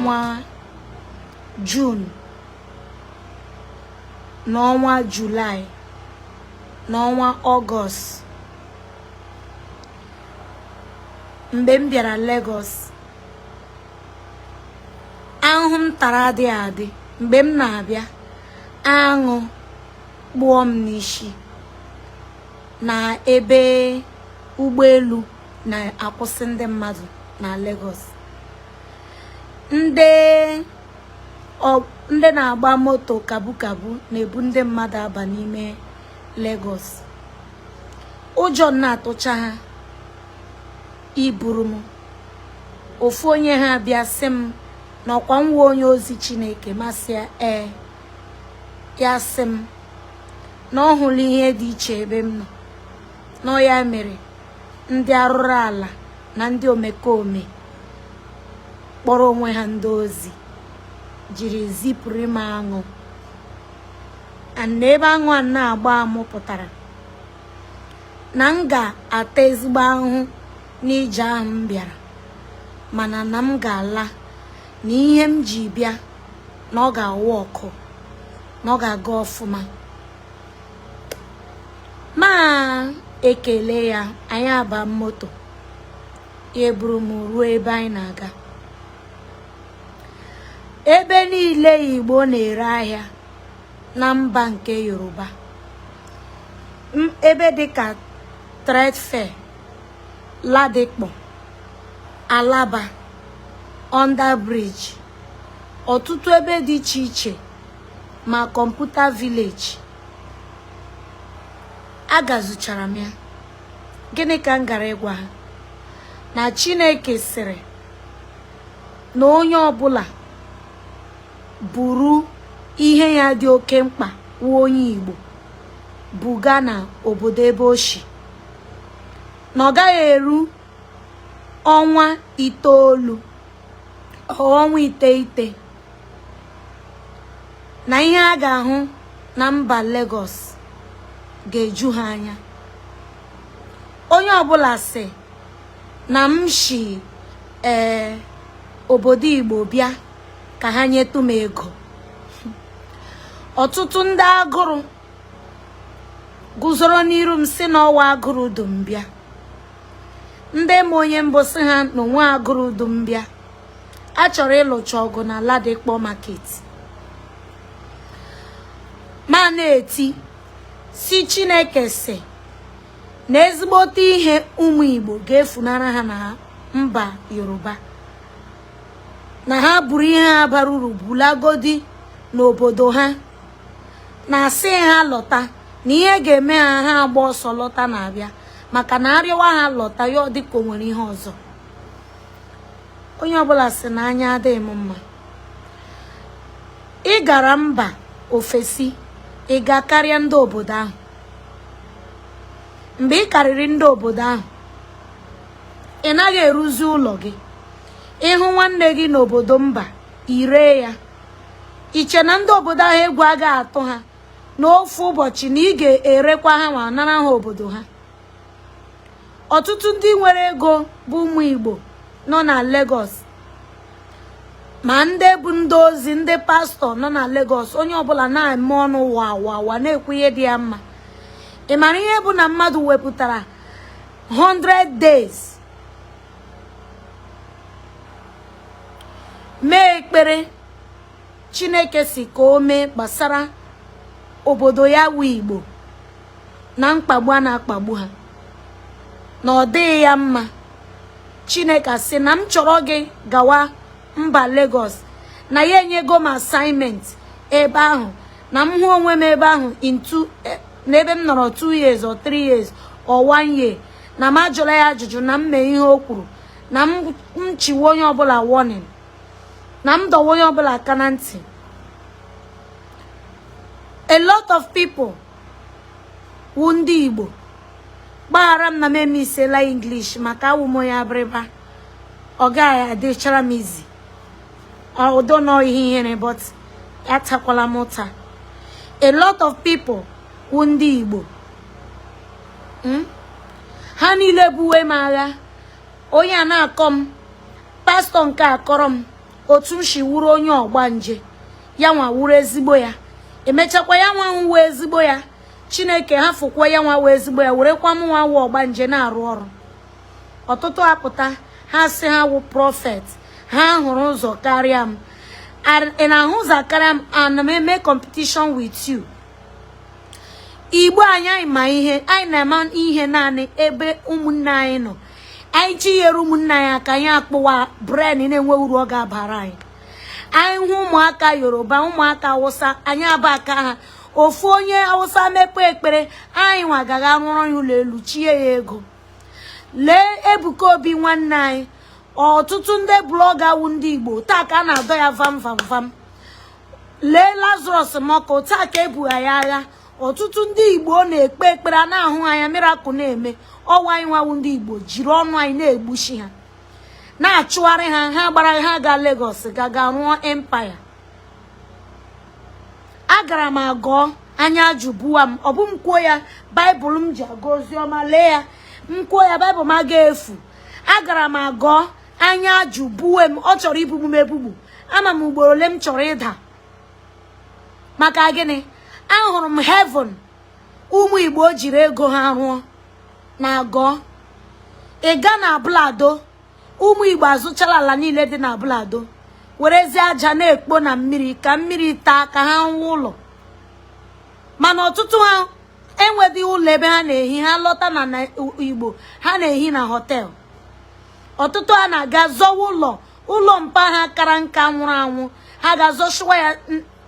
n'ọnwa June, n'ọnwa July, n'ọnwa August. Mgbe m bịara Lagos, ahụhụ m tara adị adị. Mgbe m na-abịa, aṅụ gbuo m n'isi na ebe ụgbọelu na-akwụsị ndị mmadụ na Lagos. Ndị na-agba moto kabu na-ebu ndị mmadụ aba n'ime Lagos. Ụjọ na-atụcha ha iburu m. Ofu onye ha bịa sị m n'ọkwa nwa onye ozi Chineke, masịa ya sị m na ọ hụrụ ihe dị iche ebe m nọ. Nọ ya mere ndị arụrụ ala na ndị omekome kpọrọ onwe ha ndị ozi jiri zipụrụ m aṅụ. Na ebe aṅụ a na-agba amụpụtara na m ga-ata ezigbo ahụhụ n'ije ahụ m bịara, mana na m ga-ala, na ihe m ji bịa na ọ ga-awụ ọkụ, na ọ ga-aga ọfụma. Ma ekele ya, anyị aba moto, ya eburu m ruo ebe anyị na-aga. Ebe niile Igbo na-ere ahịa na mba nke Yoruba, ebe dịka Trade Fair, Ladikpo, Alaba, Under Bridge, ọtụtụ ebe dị iche iche, ma Computer Village, agazuchara m ya. Gịnị ka m gara ịgwa ha? Na Chineke sịrị na onye ọbụla buru ihe ya dị oke mkpa wụ onye Igbo buga na obodo ebe o si, na ọ gaghị eru ọnwa 9 ọnwa 9 na ihe a ga-ahụ na mba Lagos ga-eju ha anya. Onye ọbụla sị na m si obodo Igbo bịa ka ha nyetụ m ego. Ọtụtụ ndị agụrụ guzoro n'iru m si na ọwa agụrụ du m bịa. Ndị ma onye mbụ sị ha na onwe agụrụ du m bịa. A chọrọ ịlụcha ọgụ na Ladikpo market. Ma na-eti si Chineke sị na ezigbote ihe ụmụ Igbo ga-efunara ha na mba Yoruba, na ha buru ihe ha bara uru bulagodi n'obodo ha, na asị ha lọta, na ihe ga-eme ha agba ọsọ lọta na-abịa, maka na arịwa ha lọta ya dịka o nwere ihe ọzọ. Onye ọbụla sị na anya adịghị m mma. Ị gara mba ofesi, ị ga-akarịa ndị obodo ahụ. Mgbe ị karịrị ndị obodo ahụ, ị naghị eruzi ụlọ gị. Ịhụ nwanne gị n'obodo mba, ire ya. Iche na ndị obodo ahụ egwu agaghị atụ ha n'ofu ụbọchị na ị ga-erekwa ha ma nara ha obodo ha. Ọtụtụ ndị nwere ego bụ ụmụ Igbo nọ na Lagos, ma ndị bụ ndị ozi, ndị pastọ nọ na Lagos, onye ọbụla na-eme ọnụ wa na-ekwu ihe dị ya mma. Ị mara ihe bụ na mmadụ wepụtara 100 days mee ekpere Chineke si ka o mee gbasara obodo ya wụ Igbo na mkpagbu a na-akpagbu ha, na ọ dịghị ya mma. Chineke sị na m chọrọ gị gawa mba Lagos, na ya enyego m assignment ebe ahụ, na m hụ onwe m ebe ahụ n'ebe m nọrọ 2 years or 3 years or 1 year, na m ajụla ya ajụjụ, na m mee ihe o kwuru, na m chiwe onye ọbụla warning, na m dọwa onye ọbụla aka na ntị. A lot of people wụ ndị Igbo gbaghara m na m emisela English maka awụ m onye abịrịba, ọ gaghị adịchara m izi, ọdọ nọ ihe ihere, but ya takwala m ụta. A lot of people wụ ndị Igbo ha niile buwe m agha. Onye a na-akọ m, pastọ nke akọrọ m otu shi wuru onye ogbanje ya nwa wuru ezigbo ya emechakwa ya nwa nwe ezigbo ya Chineke ha fukwa ya nwa wee ezigbo ya werekwa m nwa wụ ogbanje na-arụ ọrụ ọtụtụ apụta ha si ha wụ prophet ha hụrụ ụzọ karịa m na-ahụ ụzọ karịa m ana m eme competition with you Igbo anyị ma ihe anyị na-eme ihe naanị ebe ụmụnne anyị nọ anyị chinyere ụmụnne anyị aka anyị akpụwa brain na-enwe uru ọ ga-abara anyị anyị hụ ụmụaka Yoruba ụmụaka Hausa anyị aba aka ha ofu onye Hausa mepe ekpere anyị nwa gaga rụrụ ya ụlọ elu chie ya ego lee Ebuka Obi nwanne anyị ọtụtụ ndị blọga wụ ndị Igbo taa ka a na-adọ ya vam vam vam lee Lazarus Moko taa ka ebuga ya agha ọtụtụ ndị Igbo na-ekpe ekpere a na-ahụ anya miracle na-eme ọwa anyị nwawu ndị Igbo jiri ọnụ anyị na-egbuchi ha na-achụgharị ha ha gbara ha ga Lagos gaga rụọ empire agara m agụọ anya jụbụwa m ọ bụ m kwuo ya Baịbụl m ji agụ oziọma lee ya m kwuo ya Baịbụl m aga-efu agara m agụọ anya jụbụwe m ọ chọrọ ibugbu m ebugbu ama m ugboro ole m chọrọ ịda maka gịnị ahụrụ m heaven ụmụ Igbo jiri ego ha rụọ na agụọ ịga na Ablado ụmụ Igbo azụchala ala niile dị na Ablado werezie aja na-ekpo na mmiri ka mmiri taa ka ha nwee ụlọ mana ọtụtụ ha enweghị ụlọ ebe ha na-ehi ha lọta na Igbo ha na-ehi na họtel ọtụtụ ha na-aga zọwa ụlọ mpa ha kara nka nwụrụ anwụ ha ga-azọshiwa ya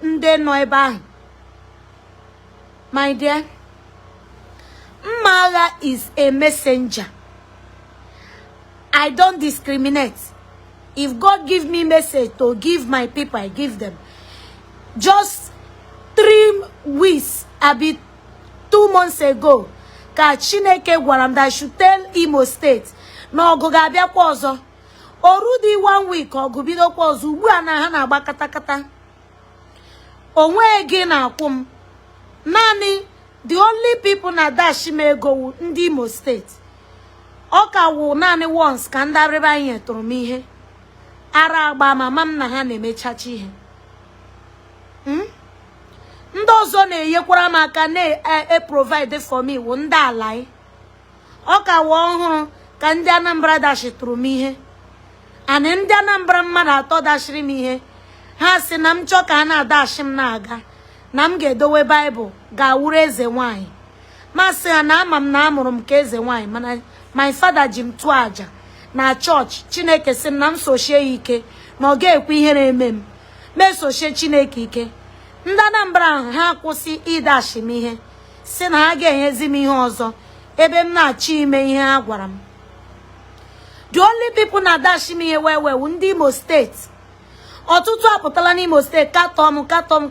ndị nọ ebe ahụ my dear mma agha is a messenger. I don't discriminate. If God give me message to give my people, I give them. Just 3 weeks, abi 2 months ago, ka Chineke gwara m that I should tell Imo State na ọgụ ga-abịakwa ọzọ. Orudi 1 week ọgụ bidokwa ọzọ ugbu a na ha na-agba katakata. Onwe gị na-akwụ m. Naanị the only people na dash m ego ndị Imo State. Ọ ka wụ naanị once ka ndị arịba anyị tụrụ m ihe ara agba mama m na ha na-emechachi ihe ndị ọzọ na-enyekwara m aka na-provide for me wụ ndị ala anyị ọ ka wụ ọhụrụ ka ndị Anambra dashitụrụ m ihe anị ndị Anambra mmadụ atọ dashiri m ihe ha si na m chọọ ka a na-adashi m na-aga na m ga-edowe Baịbụl ga-awụrụ eze nwanyị masị ha na ama m na amụrụ m ka eze nwanyị mana my father ji m tụọ aja na chọọchị Chineke sị m na m sochie ya ike na ọ ga-ekwe ihe na-eme m mesochie Chineke ike ndị Anambra ahụ ha kwụsị ịdashi m ihe si na ha ga-enyezi m ihe ọzọ ebe m na-achọ ime ihe ha gwara m the only people na-adashi m ihe wee ndị Imo steeti ọtụtụ apụtala n'Imo steeti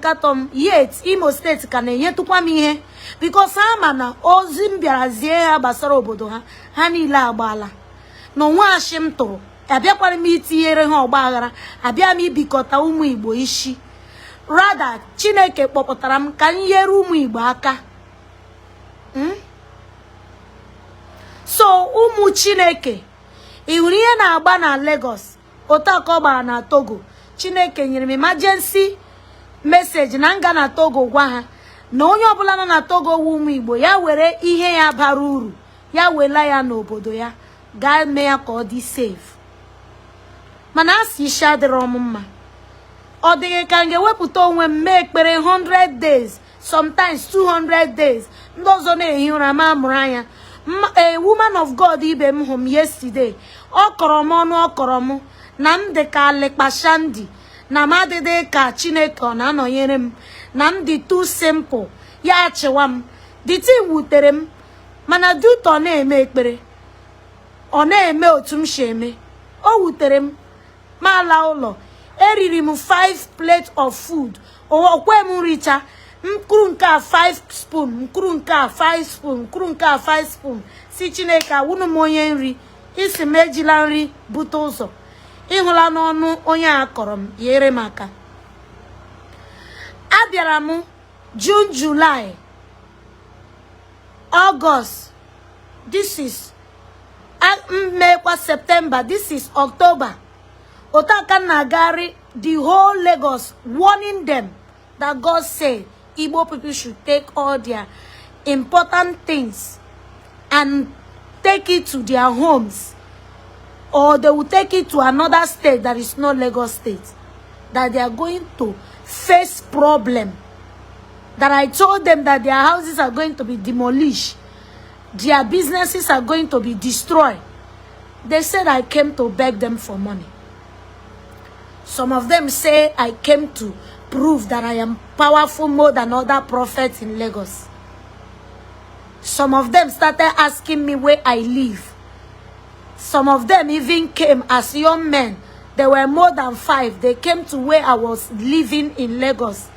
katọm yet Imo steeti ka na-enyetụkwa m ihe because ha ma na ozi m bịara zie ha gbasara obodo ha ha niile agbaala na onwe achị m tụrụ abịakwara m itinyere ha ọgba aghara abịa m ibikọta ụmụ Igbo isi rather Chineke kpọpụtara m ka m nyere ụmụ Igbo aka so ụmụ Chineke ị hụrụ ihe na-agba na Lagos otu aka ọ gbara na Togo Chineke nyere m emergency message na nga na Togo gwa ha na onye ọbụla nọ na Togo wu ụmụ Igbo ya were ihe ya bara uru ya wela ya n'obodo ya gaa mee ya ka ọ dị safe mana asị isi adịrọ m mma ọ dịghị ka m ga-ewepụta onwe m mee ekpere 100 days sometimes 200 days ndị ọzọ na-ehi ụra ma amụrụ anya a woman of God ibe m hụ m yesterday ọ kọrọ m ọnụ ọ kọrọ m na m dị ka lekpashandi na m adịdị ka Chineke ọ na-anọnyere m na m dị too simple ya achịwa m the thing wutere m mana duto ọ na-eme ekpere ọ na-eme otu m si eme o wutere m ma ala ụlọ eriri m 5 plate of food okwe m richa mkụrụ nke a 5 spoon mkụrụ nke a 5 spoon mkụrụ nke a 5 spoon si Chineke awụnụ m onye nri isi m ejila nri bute ụzọ ịhụla n'ọnụ onye a kọrọ m yere m aka abịara m June, July, August, this is May, September, this is October. Otaka Nagari, the whole Lagos, warning them that God said Igbo people should take all their important things and take it to their homes, or they will take it to another state that is not Lagos state, that they are going to face problem. That I told them that their houses are going to be demolished, their businesses are going to be destroyed. They said I came to beg them for money. Some of them say I came to prove that I am powerful more than other prophets in Lagos. Some of them started asking me where I live. Some of them even came as young men. There were more than 5. They came to where I was living in Lagos,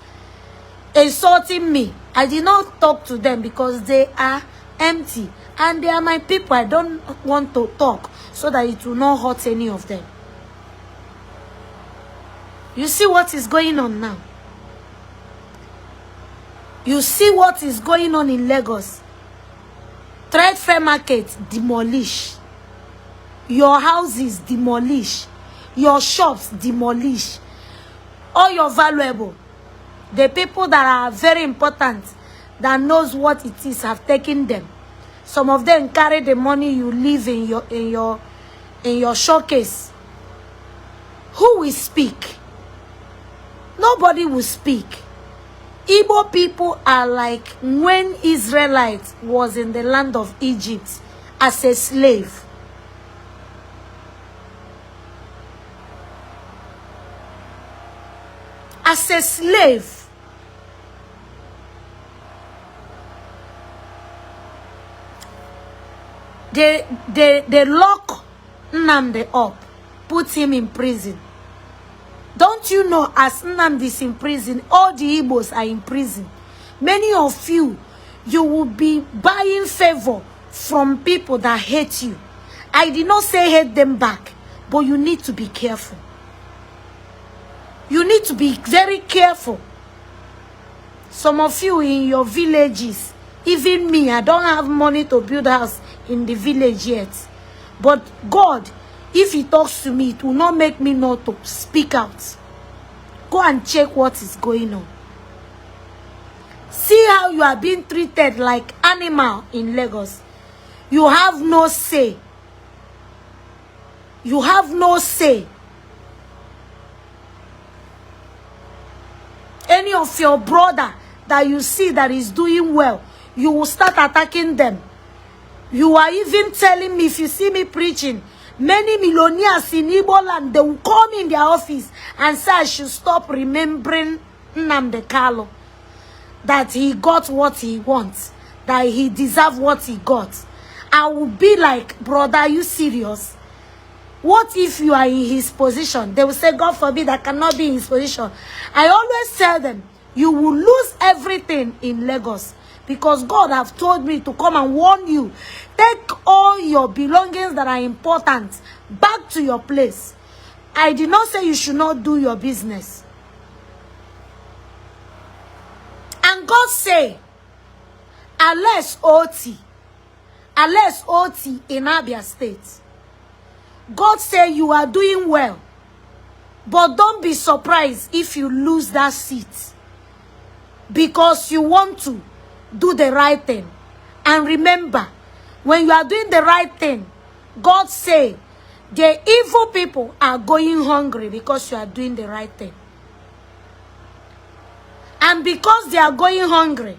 insulting me. I did not talk to them because they are empty and they are my people. I don't want to talk so that it will not hurt any of them. You see what is going on now? You see what is going on in Lagos? Trade fair market demolish. Your houses demolish. Your shops demolish. All your valuable. The people that are very important, that knows what it is, have taken them. Some of them carry the money you leave in your showcase. Who will speak? Nobody will speak. Igbo people are like when Israelites was in the land of Egypt as a slave. As a slave. They lock Nnamdi up, put him in prison. Don't you know, as Nnamdi is in prison, all the Igbos are in prison. Many of you will be buying favor from people that hate you. I did not say hate them back, but you need to be careful. You need to be very careful. Some of you in your villages, even me, I don't have money to build a house in the village yet. But God, if he talks to me, it will not make me not to speak out. Go and check what is going on. See how you are being treated like animal in Lagos. You have no say. You have no say. Any of your brother that you see that is doing well, you will start attacking them. You are even telling me, if you see me preaching, many millionaires in Igboland, they will come in their office and say I should stop remembering Nnamdi Kanu, that he got what he wants, that he deserved what he got. I will be like, brother, are you serious? What if you are in his position? They will say, God forbid, I cannot be in his position. I always tell them, you will lose everything in Lagos. Because God have told me to come and warn you. Take all your belongings that are important back to your place. I did not say you should not do your business. And God say, unless OT in Abia State, God say you are doing well. But don't be surprised if you lose that seat. Because you want to do the right thing. And remember, when you are doing the right thing, God say the evil people are going hungry because you are doing the right thing. And because they are going hungry,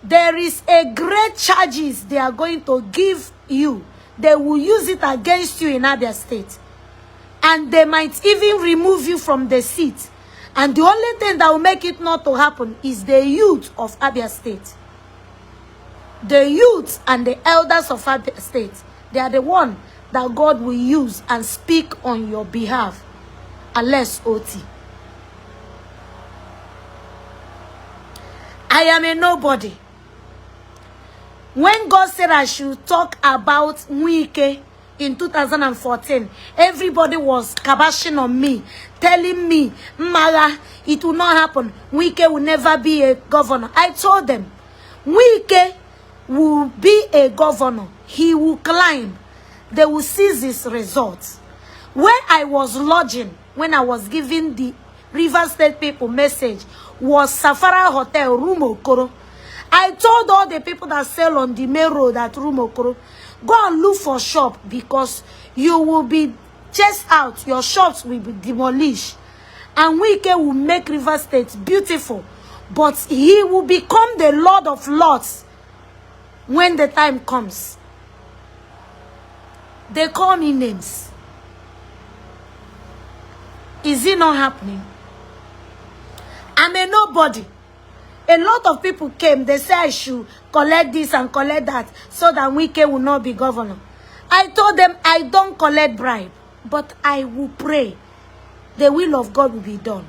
there is a great charges they are going to give you. They will use it against you in Abia State. And they might even remove you from the seat. And the only thing that will make it not to happen is the youth of Abia State. The youth and the elders of Abia State, they are the one that God will use and speak on your behalf. Unless OT. I am a nobody. When God said I should talk about Nwike in 2014, everybody was kabashing on me, telling me, Mara, it will not happen. Nwike will never be a governor. I told them, Nwike will be a governor. He will climb. They will seize his results. Where I was lodging when I was giving the River State people message was Safari Hotel, Room Okoro. I told all the people that sell on the main road at Room Okoro, go and look for shop because you will be chased out. Your shops will be demolished. And Wike will make River State beautiful. But he will become the Lord of Lords when the time comes. They call me names. Is it not happening? I'm a nobody. A lot of people came. They say I should collect this and collect that so that Wike will not be governor. I told them I don't collect bribe, but I will pray. The will of God will be done.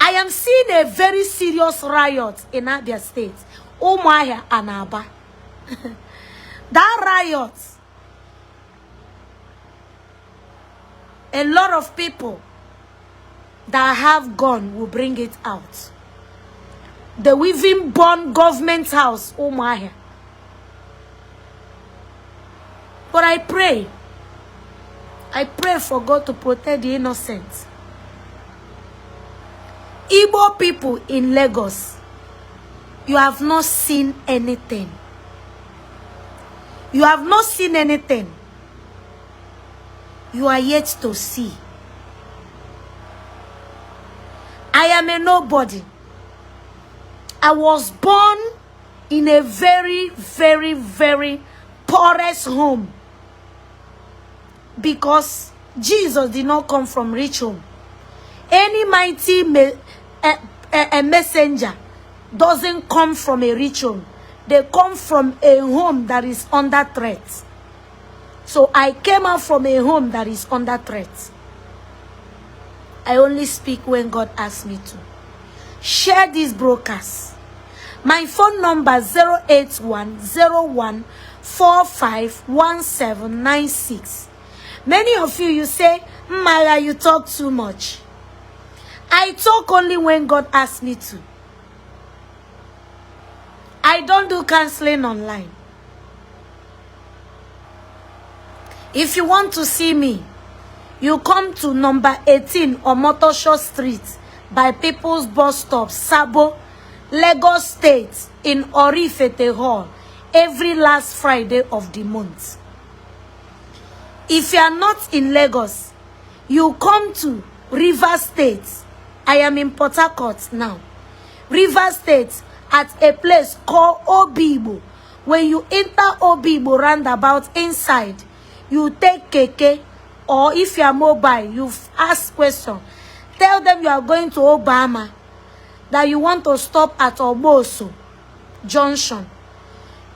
I am seeing a very serious riot in Abia State. Umuahia and Aba. That riot, a lot of people that have gun will bring it out. The weaving born government house, Umuahia. But I pray for God to protect the innocent. Igbo people in Lagos, you have not seen anything. You have not seen anything. You are yet to see. I am a nobody. I was born in a very, very, very poorest home. Because Jesus did not come from rich home. Any mighty messenger doesn't come from a rich home. They come from a home that is under threat. So I came out from a home that is under threat. I only speak when God asks me to. Share this broadcast. My phone number 08101451796. Many of you say, Mara, you talk too much. I talk only when God asks me to. I don't do counseling online. If you want to see me, you come to number 18 Omotosho Street by People's Bus Stop, Sabo, Lagos State, in Orifete Hall, every last Friday of the month. If you are not in Lagos, you come to River State. I am in Port Harcourt now. River State at a place called Obibo. When you enter Obibo roundabout inside, you take keke, or if you are mobile, you ask question. Tell them you are going to Obama, that you want to stop at Oboso Junction.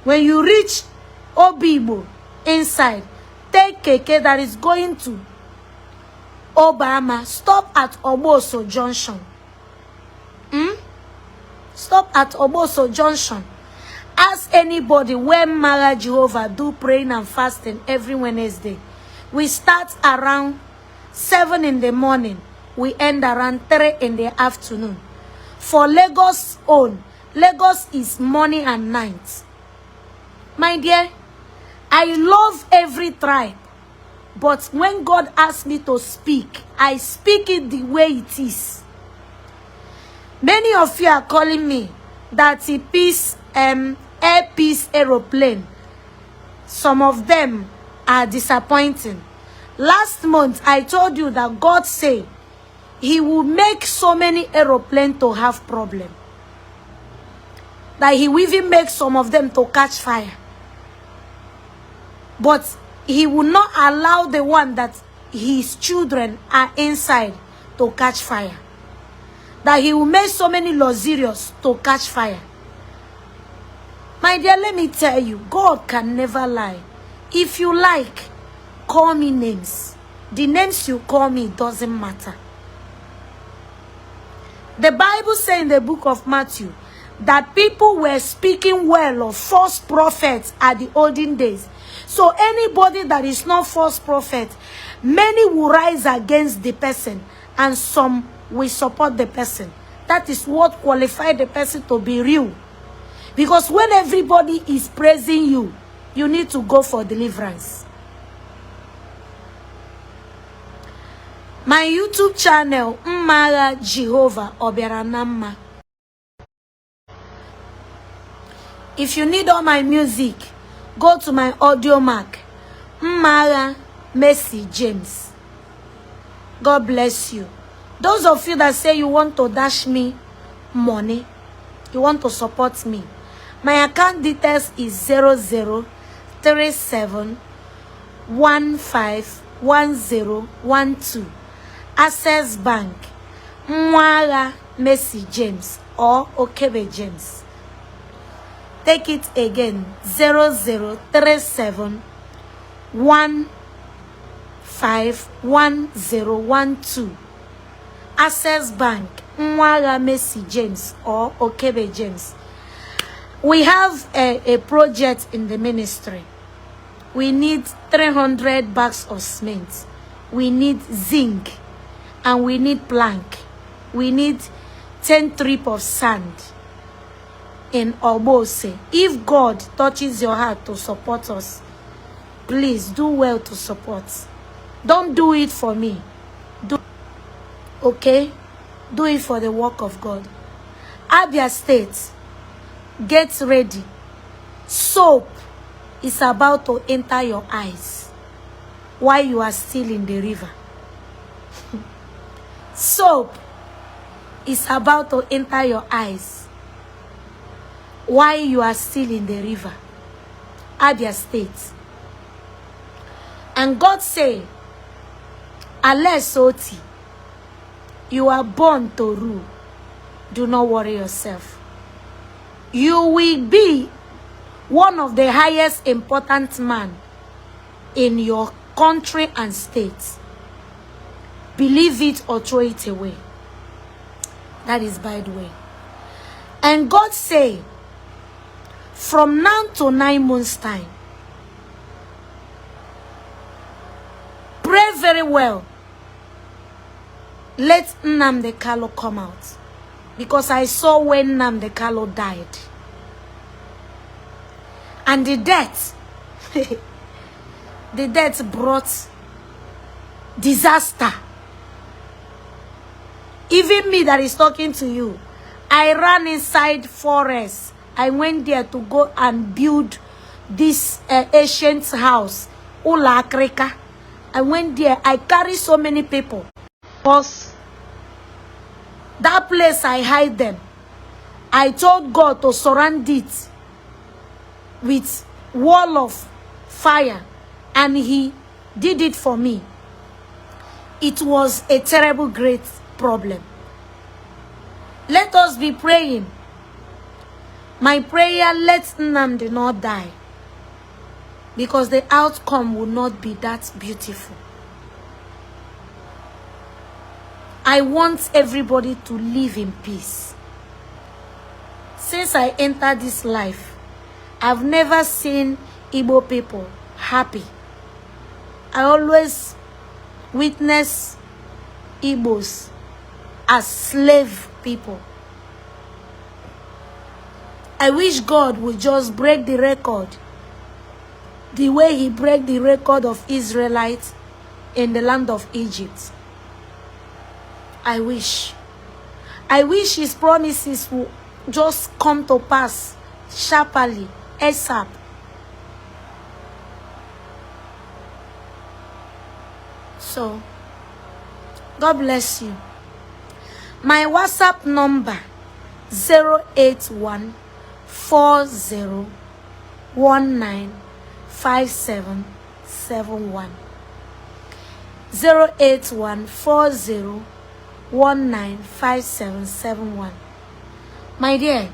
When you reach Obibo inside, take keke that is going to Obama, stop at Oboso Junction. Stop at Oboso Junction. Ask anybody when Mara Jehovah do praying and fasting every Wednesday. We start around 7 in the morning. We end around 3 in the afternoon. For Lagos own, Lagos is morning and night. My dear, I love every tribe. But when God asks me to speak, I speak it the way it is. Many of you are calling me that a piece, air piece aeroplane. Some of them are disappointing. Last month, I told you that God said He will make so many aeroplanes to have problem. That He will even make some of them to catch fire. But He will not allow the one that His children are inside to catch fire. That He will make so many luxurious to catch fire. My dear, let me tell you, God can never lie. If you like, call me names. The names you call me doesn't matter. The Bible says in the book of Matthew that people were speaking well of false prophets at the olden days. So anybody that is not false prophet, many will rise against the person and some will support the person. That is what qualifies the person to be real. Because when everybody is praising you, you need to go for deliverance. My YouTube channel, Mara Jehovah Obiaranama. If you need all my music, go to my audio mark, Mara Mercy James. God bless you. Those of you that say you want to dash me money, you want to support me, my account details is 0037151012. Access Bank, Mwara Mercy James or Okebe James. Take it again, 0037151012. Access Bank, Mwara Mercy James or Okebe James. We have a project in the ministry. We need 300 bags of cement. We need zinc. And we need plank. We need 10 trips of sand in Obose. If God touches your heart to support us, please do well to support. Don't do it for me. Okay? Do it for the work of God. Abia State, get ready. Soap is about to enter your eyes while you are still in the river. Soap is about to enter your eyes while you are still in the river. Abia State. And God say, Alesoti, you are born to rule. Do not worry yourself. You will be one of the highest important men in your country and state. Believe it or throw it away. That is by the way. And God say, from now to 9 months time, pray very well. Let Nnamdi Kanu come out. Because I saw when Nnamdi Kanu died. And the death, the death brought disaster. Even me that is talking to you, I ran inside forest. I went there to go and build this ancient house, Ula Akreka. I went there. I carry so many people. Because that place I hide them. I told God to surround it with wall of fire, and He did it for me. It was a terrible, great problem. Let us be praying. My prayer, let Nnamdi not die, because the outcome will not be that beautiful. I want everybody to live in peace. Since I entered this life, I've never seen Igbo people happy. I always witness Igbos as slave people. I wish God would just break the record the way He broke the record of Israelites in the land of Egypt. I wish His promises will just come to pass sharply, ASAP. So, God bless you. My WhatsApp number 08140195771. 08140195771. My dear,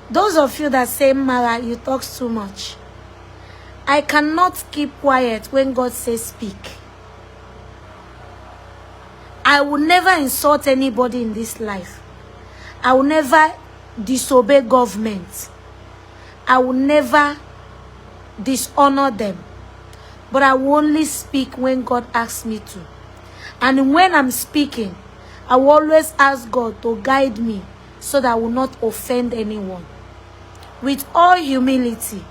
those of you that say, Mara, you talk too much. I cannot keep quiet when God says speak. I will never insult anybody in this life. I will never disobey government. I will never dishonor them. But I will only speak when God asks me to. And when I'm speaking, I will always ask God to guide me so that I will not offend anyone. With all humility,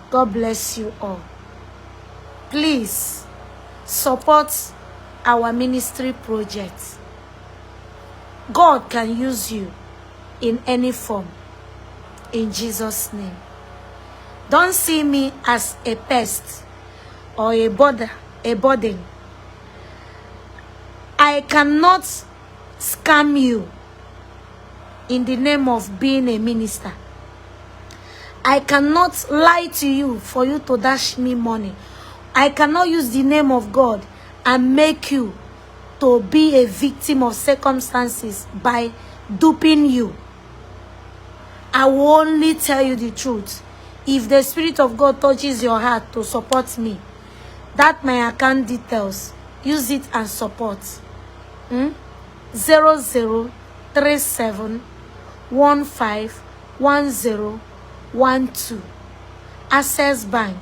God bless you all. Please support our ministry projects. God can use you in any form. In Jesus' name. Don't see me as a pest or a burden. I cannot scam you in the name of being a minister. I cannot lie to you for you to dash me money. I cannot use the name of God and make you to be a victim of circumstances by duping you. I will only tell you the truth. If the Spirit of God touches your heart to support me, that my account details, use it and support. 0037151012. Access Bank,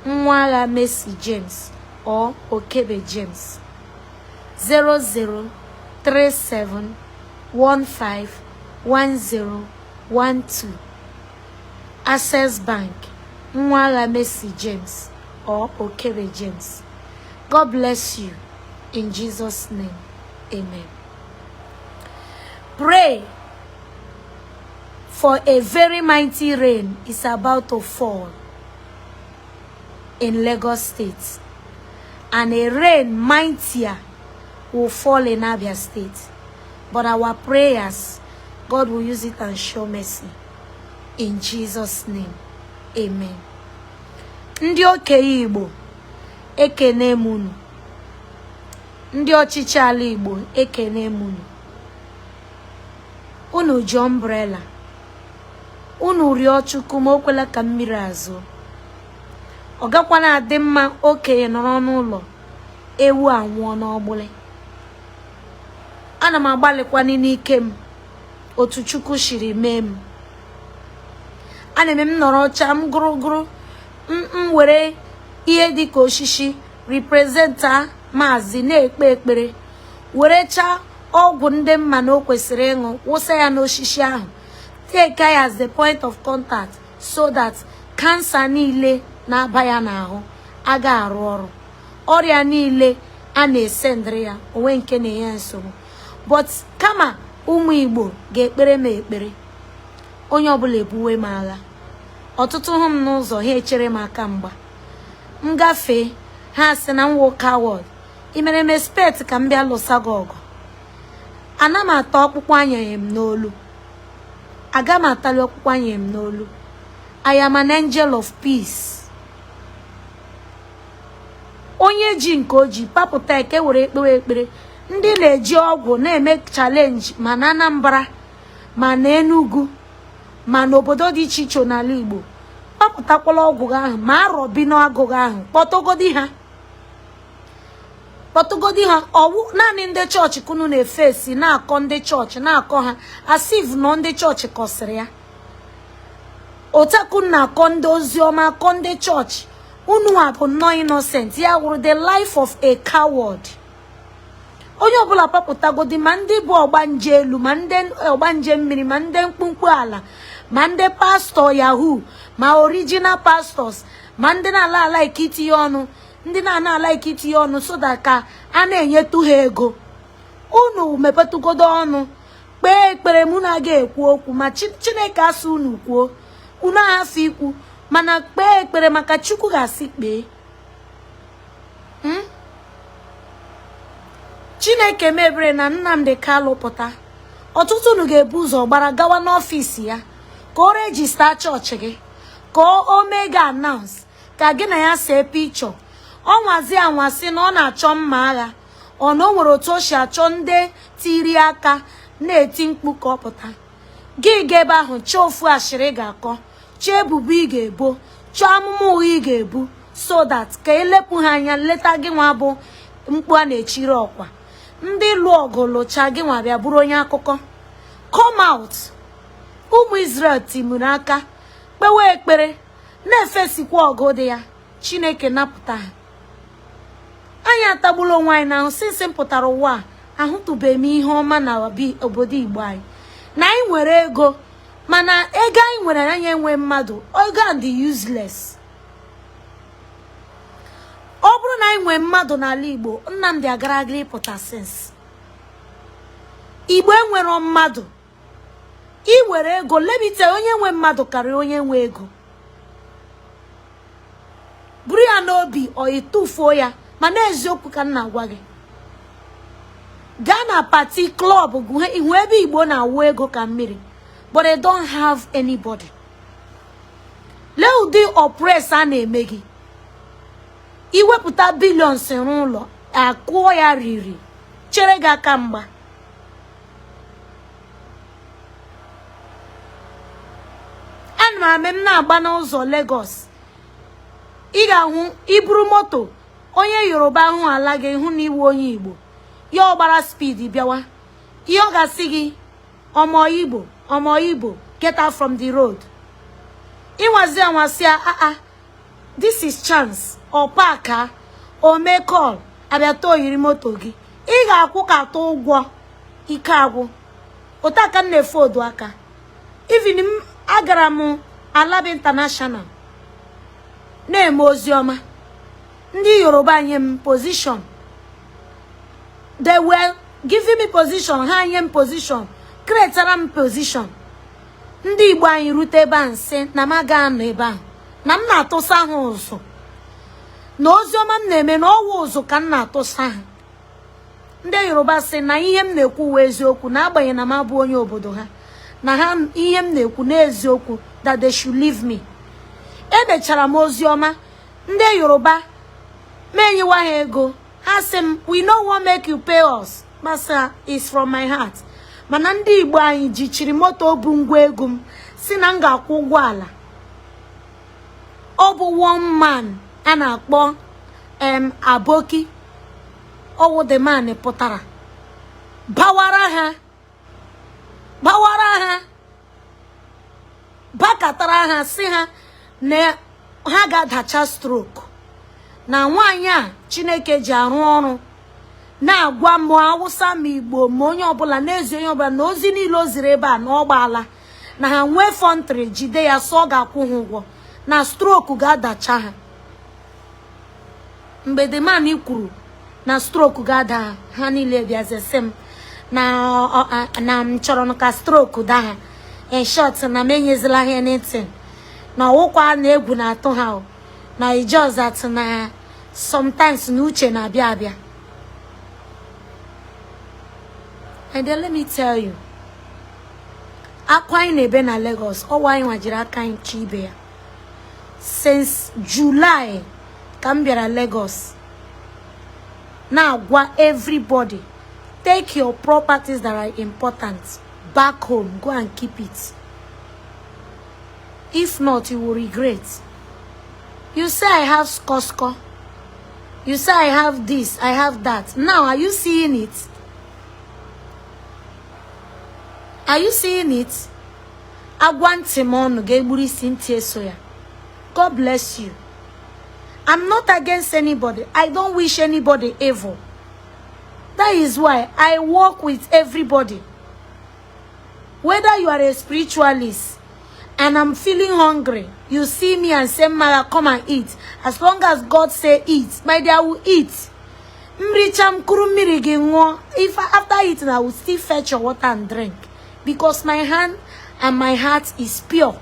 Nwala Messi James or Okebe James. 0037151012. Access Bank, Nwala Messi James or Okebe James. God bless you in Jesus' name. Amen. Pray for a very mighty rain is about to fall in Lagos State, and a rain mightier will fall in Abia State. But our prayers, God will use it and show mercy. In Jesus' name, amen. Ndị okenye Igbo, ekene munu. Ndị ọchịchị ala Igbo, ekene munu. Unu ji umbrella. Unu rịọ Chukwu ma okwela ka mmiri azụ. Ọ gakwana adị mma okenye nọrọ n'ụlọ, ewu anwụọ n'ọgbụlị. Ana m agbalịkwana n'ike m otu Chukwu shiri mee m. Ana m nọrọ ọcha m gụrụgụrụ m were ihe dịka oshishi representa maazi na-ekpe ekpere were cha ọgwụ ndị mma na o kwesịrị ịṅụ wụsa ya n'oshishi ahụ, take ya as the point of contact so that cancer niile na-aba ya n'ahụ aga arụ ọrụ, ọrịa niile a na-esendịrị ya onwe nke na-enye nsogbu. But kama ụmụ Igbo ga-ekpere m ekpere, onye ọbụla ebuwe m agha. Ọtụtụ hụ m n'ụzọ ha echere m aka mgba, m gafee ha sị na m wụ coward, imere m expect ka m bịa lụsa gị ọgụ. Ana m ata ọkpụkpụ anyanye m n'olu, aga m atali ọkpụkpụ anyanye m n'olu. I am an angel of peace. Onye ji nke oji papụta eke were ekpewe ekpere. Ndị na-eji ọgwụ na-eme challenge ma na Anambra ma na Enugu ma n'obodo dị iche iche n'ala Igbo, papụtakwala ọgwụ ahụ ma arọbi n'agụgụ ahụ, kpọtụgodi ha. Ọwụ naanị ndị chọọchị kunu na-efesi na-akọ ndị chọọchị na-akọ ha asif nọ ndị chọọchị kọsịrị ya. Otakun na-akọ ndị oziọma akọ ndị chọọchị. Unu a bụ nnọọ innocent, ya wụrụ the life of a coward. Onye ọbụla papụtagodi ma ndị bụ ọgbanje elu ma ndị ọgbanje mmiri ma ndị mkpumkpu ala ma ndị pastọ yahoo ma original pastors ma ndị na-ala ikiti ya ọnụ, ndị na-ala ikiti ya ọnụ so that ka a na-enyetu ha ego. Unu mepetụgodo ọnụ kpee ekpere, mụ na ga-ekwu okwu ma Chineke asị unu kwuo, unu ahafụ ikwu mana kpee ekpere maka Chukwu ga-asị kpee. Chineke mebere na Nnamdi Kalu pụta, ọtụtụ unu ga-ebu ụzọ gbara gawa n'ọfịs ya ka o rejista chọọchị gị, ka o mee gị announce, ka gị na ya see pichọ. Ọ nwazi anwasị na ọ na-achọ mma agha, ọ na o nwere otu o si achọ ndị tiri aka na-eti mkpu ka ọ pụta. Gị ga ebe ahụ chọọ ofu ashịrị ga-akọ, chọọ ebubo ị ga-ebo, chọọ amụma ụgha ị ga-ebu, so that ka elepụ ha anya leta gị nwa bụ mkpu a na-echiri ọkwa. Ndị lụọ ọgụ lụcha gị nwa bịa bụrụ onye akụkọ. Come out. Ụmụ Israel timuru aka kpewe ekpere na-efesikwa ọgụ dị ya, Chineke napụta ha. Anyị atagbula onwe anyị n'ahụ since m pụtara ụwa a, ahụtụbeghị m ihe ọma na obodo Igbo anyị. Na anyị nwere ego, mana ego anyị nwere anyị enwe mmadụ, ego and useless. Ọ bụrụ na enwe mmadụ n'ala Igbo, Nnamdi agaragara ịpụta sense. Igbo enwero mmadụ. I were ego, lebite onye nwe mmadụ karịa onye nwe ego. Buru ya n'obi o itufuo ya, mana eziokwu ka nna agwa gị. Gaa na party club ihu ebe Igbo na-awụ ego ka mmiri, but they don't have anybody. Lee ụdị oppress a na-eme gị. Iwepụta billions n'ụlọ, akụọ ya riri, chere gị aka mgba. Ana m na-agba n'ụzọ Lagos. Ị ga-ahụ iburu moto, onye Yoruba ahụ ala gị hụ na iwu onye Igbo. Ya ọgbara speed bịawa. Ihe ọ ga-asị gị, ọmọ Igbo, get out from the road. Ịnwazi anwasị this is chance. Ọ paka, o mee call, abịa too yiri moto gị. Ị ga-akwụ ka atọ ụgwọ ike agwụ. Ụta ka na-efe odu aka. Even agara m Alaba International na-eme oziọma. Ndị Yoruba nye m position. They were giving me position, ha nye m position, creatara m position. Ndị Igbo anyị rute ebe a nsị na m aga anọ ebe a, na m na-atụsa ha ụzụ. Na oziọma m na-eme na ọwụ ụzụ ka m na-atụsa ha. Ndị Yoruba sị na ihe m na-ekwu wee eziokwu, na agbanyeghị na m abụ onye obodo ha, na ha ihe m na-ekwu n'eziokwu, that they should leave me. Edechara m oziọma, ndị Yoruba menyewa ha ego. Ha sị m, we no want make you pay us. Masa, it's from my heart. Mana ndị Igbo anyị jichiri moto bụ ngwa ego m, si na m ga-akwụ ụgwọ ala. Ọ bụ one man a na-akpọ Aboki. Ọwụ the man pụtara. Bawara ha. Bakatara ha si ha na ha ga-adacha stroke. Na nwaanyị a Chineke ji arụ ọrụ na-agwa m Hausa ma Igbo ma onye ọbụla n'ezi onye ọbụla na ozi niile o ziri ebe a na ọgbaala na ha nwee fọntrị jide ya so ọ ga-akwụ ha ụgwọ na stroke ga-adacha ha. Mgbe the man kwuru na stroke ga-ada ha niile bịazese m na m chọrọ ka stroke daa ha. InShot na m enyezila ha anything. Na ọwụkwa na egwu na-atụ ha na just that na sometimes na uche na-abịa abịa. And then let me tell you, akwa anyị na-ebe na Lagos, ọwa anyị nwajiri aka anyị chi ibe ya. Since July ka m bịara Lagos, na-agwa everybody, take your properties that are important back home, go and keep it. If not, you will regret. You say I have Costco. You say I have this, I have that. Now, are you seeing it? Are you seeing it? God bless you. I'm not against anybody. I don't wish anybody evil. That is why I work with everybody. Whether you are a spiritualist and I'm feeling hungry, you see me and say, Mara, come and eat. As long as God say eat, my dear, I will eat. If after eating, I will still fetch your water and drink. Because my hand and my heart is pure.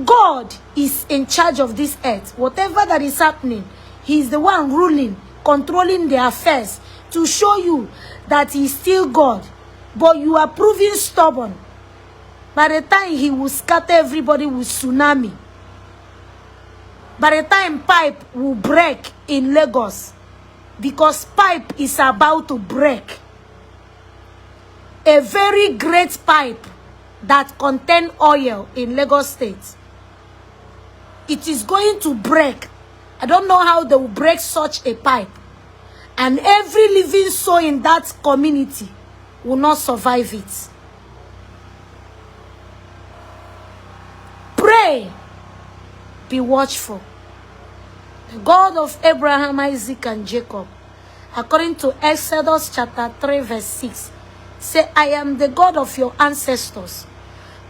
God is in charge of this earth. Whatever that is happening, He is the one ruling, controlling the affairs to show you that He is still God. But you are proving stubborn. By the time He will scatter everybody with tsunami. By the time pipe will break in Lagos. Because pipe is about to break. A very great pipe that contains oil in Lagos State. It is going to break. I don't know how they will break such a pipe. And every living soul in that community will not survive it. Pray. Be watchful. The God of Abraham, Isaac, and Jacob, according to Exodus chapter 3, verse 6, say, I am the God of your ancestors.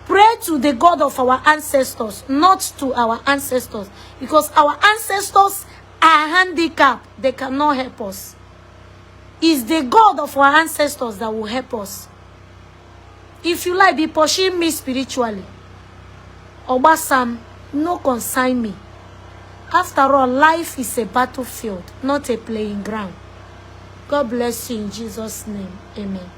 Pray to the God of our ancestors, not to our ancestors. Because our ancestors are handicapped. They cannot help us. It's the God of our ancestors that will help us. If you like, be pushing me spiritually. Obasam, no consign me. After all, life is a battlefield, not a playing ground. God bless you in Jesus' name. Amen.